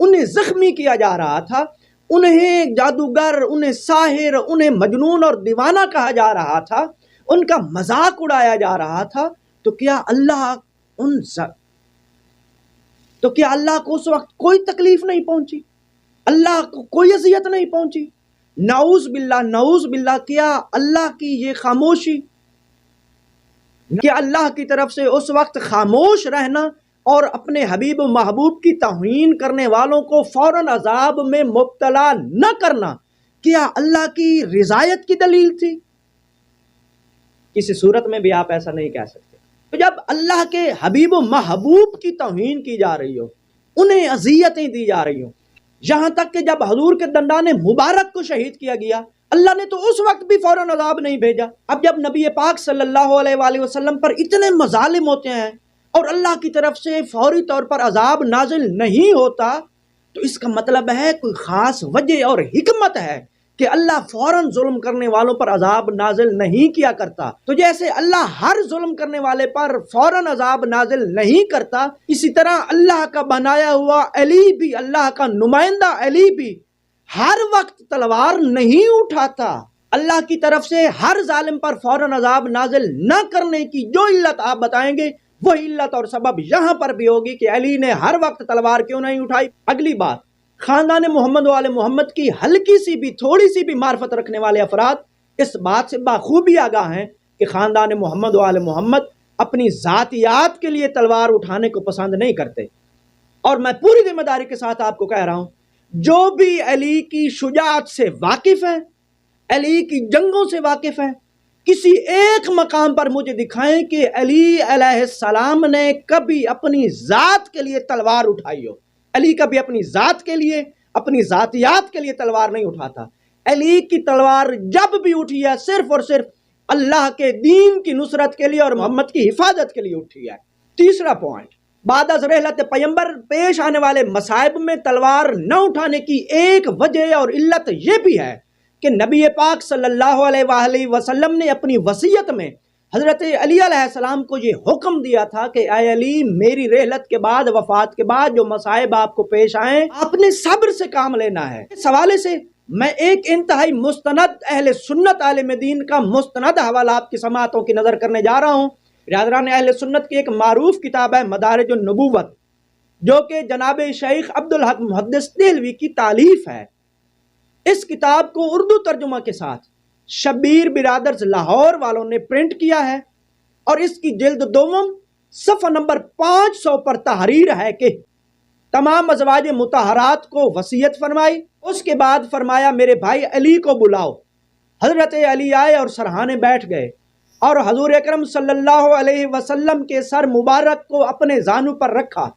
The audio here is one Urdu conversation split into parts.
انہیں زخمی کیا جا رہا تھا، انہیں جادوگر، انہیں ساحر، انہیں مجنون اور دیوانہ کہا جا رہا تھا، ان کا مذاق اڑایا جا رہا تھا، تو کیا اللہ کو اس وقت کوئی تکلیف نہیں پہنچی؟ اللہ کو کوئی اذیت نہیں پہنچی؟ نعوذ باللہ، نعوذ باللہ. کیا اللہ کی یہ خاموشی، کہ اللہ کی طرف سے اس وقت خاموش رہنا اور اپنے حبیب و محبوب کی توہین کرنے والوں کو فوراً عذاب میں مبتلا نہ کرنا، کیا اللہ کی رضایت کی دلیل تھی؟ کسی صورت میں بھی آپ ایسا نہیں کہہ سکتے. تو جب اللہ کے حبیب و محبوب کی توہین کی جا رہی ہو، انہیں اذیتیں دی جا رہی ہوں، یہاں تک کہ جب حضور کے دندان مبارک کو شہید کیا گیا، اللہ نے تو اس وقت بھی فوراً عذاب نہیں بھیجا. اب جب نبی پاک صلی اللہ علیہ وآلہ وسلم پر اتنے مظالم ہوتے ہیں اور اللہ کی طرف سے فوری طور پر عذاب نازل نہیں ہوتا، تو اس کا مطلب ہے کوئی خاص وجہ اور حکمت ہے کہ اللہ فوراً ظلم کرنے والوں پر عذاب نازل نہیں کیا کرتا. تو جیسے اللہ ہر ظلم کرنے والے پر فوراً عذاب نازل نہیں کرتا، اسی طرح اللہ کا بنایا ہوا علی بھی، اللہ کا نمائندہ علی بھی ہر وقت تلوار نہیں اٹھاتا. اللہ کی طرف سے ہر ظالم پر فوراً عذاب نازل نہ کرنے کی جو علت آپ بتائیں گے، وہ علت اور سبب یہاں پر بھی ہوگی کہ علی نے ہر وقت تلوار کیوں نہیں اٹھائی. اگلی بات، خاندان محمد و آل محمد کی ہلکی سی بھی، تھوڑی سی بھی معرفت رکھنے والے افراد اس بات سے بخوبی آگاہ ہیں کہ خاندان محمد و آل محمد اپنی ذاتیات کے لیے تلوار اٹھانے کو پسند نہیں کرتے. اور میں پوری ذمہ داری کے ساتھ آپ کو کہہ رہا ہوں، جو بھی علی کی شجاعت سے واقف ہیں، علی کی جنگوں سے واقف ہیں، کسی ایک مقام پر مجھے دکھائیں کہ علی علیہ السلام نے کبھی اپنی ذات کے لیے تلوار اٹھائی ہو. علی کبھی اپنی ذات کے لیے، اپنی ذاتیات کے لیے تلوار نہیں اٹھاتا. علی کی تلوار جب بھی اٹھی ہے، صرف اور صرف اللہ کے دین کی نصرت کے لیے اور محمد کی حفاظت کے لیے اٹھی ہے. تیسرا پوائنٹ، بعد از رحلت پیغمبر پیش آنے والے مصائب میں تلوار نہ اٹھانے کی ایک وجہ اور علت یہ بھی ہے کہ نبی پاک صلی اللہ علیہ وآلہ وسلم نے اپنی وصیت میں حضرت علی علیہ السلام کو یہ حکم دیا تھا کہ اے علی، میری رحلت کے بعد، وفات کے بعد جو مصائب آپ کو پیش آئیں، آپ نے صبر سے کام لینا ہے. اس حوالے سے میں ایک انتہائی مستند اہل سنت عالم دین کا مستند حوالہ آپ کی سماعتوں کی نظر کرنے جا رہا ہوں. برادران اہل سنت کی ایک معروف کتاب ہے مدارج النبوت، جو کہ جناب شیخ عبدالحق محدث دہلوی کی تالیف ہے. اس کتاب کو اردو ترجمہ کے ساتھ شبیر برادرز لاہور والوں نے پرنٹ کیا ہے، اور اس کی جلد دوم صفحہ نمبر 500 پر تحریر ہے کہ تمام ازواج مطہرات کو وصیت فرمائی. اس کے بعد فرمایا میرے بھائی علی کو بلاؤ. حضرت علی آئے اور سرہانے بیٹھ گئے اور حضور اکرم صلی اللہ علیہ وسلم کے سر مبارک کو اپنے زانو پر رکھا.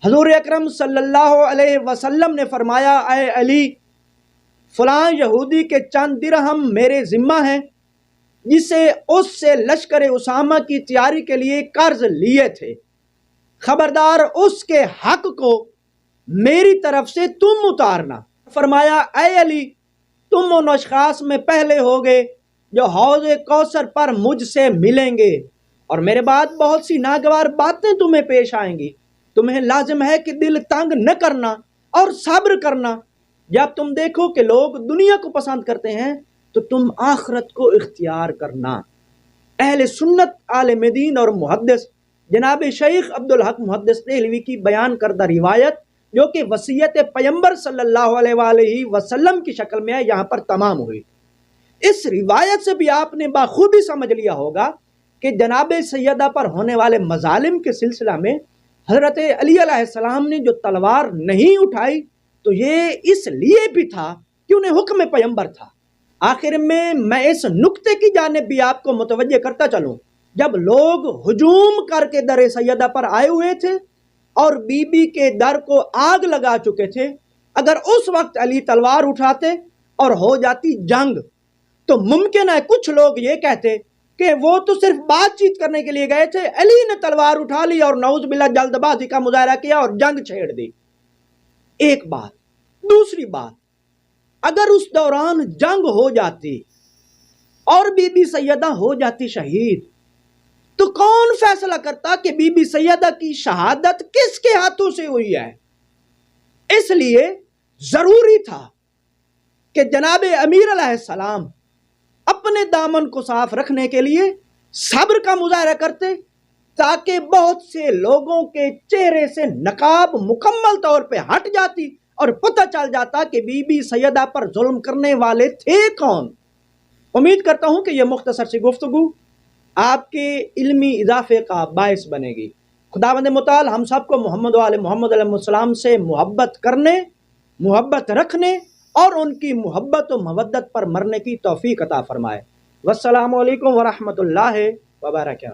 حضور اکرم صلی اللہ علیہ وسلم نے فرمایا اے علی، فلاں یہودی کے چند درہم میرے ذمہ ہیں جسے اس سے لشکر اسامہ کی تیاری کے لیے قرض لیے تھے. خبردار اس کے حق کو میری طرف سے تم اتارنا. فرمایا اے علی، تم ان اشخاص میں پہلے ہوگے جو حوض کوثر پر مجھ سے ملیں گے، اور میرے بعد بہت سی ناگوار باتیں تمہیں پیش آئیں گی. تمہیں لازم ہے کہ دل تنگ نہ کرنا اور صبر کرنا. جب تم دیکھو کہ لوگ دنیا کو پسند کرتے ہیں تو تم آخرت کو اختیار کرنا. اہل سنت عالم دین اور محدث جناب شیخ عبدالحق محدث دہلوی کی بیان کردہ روایت، جو کہ وصیت پیغمبر صلی اللہ علیہ وآلہ وسلم کی شکل میں ہے، یہاں پر تمام ہوئی. اس روایت سے بھی آپ نے بخوبی سمجھ لیا ہوگا کہ جناب سیدہ پر ہونے والے مظالم کے سلسلہ میں حضرت علی علیہ السلام نے جو تلوار نہیں اٹھائی تو یہ اس لیے بھی تھا کہ انہیں حکم پیغمبر تھا. آخر میں اس نقطے کی جانب بھی آپ کو متوجہ کرتا چلوں، جب لوگ ہجوم کر کے در سیدہ پر آئے ہوئے تھے اور بی بی کے در کو آگ لگا چکے تھے، اگر اس وقت علی تلوار اٹھاتے اور ہو جاتی جنگ تو ممکن ہے کچھ لوگ یہ کہتے کہ وہ تو صرف بات چیت کرنے کے لیے گئے تھے، علی نے تلوار اٹھا لی اور نعوذ باللہ جلد بازی کا مظاہرہ کیا اور جنگ چھیڑ دی. ایک بات. دوسری بات، اگر اس دوران جنگ ہو جاتی اور بی بی سیدہ ہو جاتی شہید، تو کون فیصلہ کرتا کہ بی بی سیدہ کی شہادت کس کے ہاتھوں سے ہوئی ہے؟ اس لیے ضروری تھا کہ جناب امیر علیہ السلام اپنے دامن کو صاف رکھنے کے لیے صبر کا مظاہرہ کرتے، تاکہ بہت سے لوگوں کے چہرے سے نقاب مکمل طور پہ ہٹ جاتی اور پتہ چل جاتا کہ بی بی سیدہ پر ظلم کرنے والے تھے کون۔ امید کرتا ہوں کہ یہ مختصر سی گفتگو آپ کے علمی اضافے کا باعث بنے گی۔ خداوند متعال ہم سب کو محمد و آل محمد علیہ السلام سے محبت کرنے، محبت رکھنے اور ان کی محبت و مودت پر مرنے کی توفیق عطا فرمائے۔ والسلام علیکم ورحمۃ اللہ وبرکاتہ۔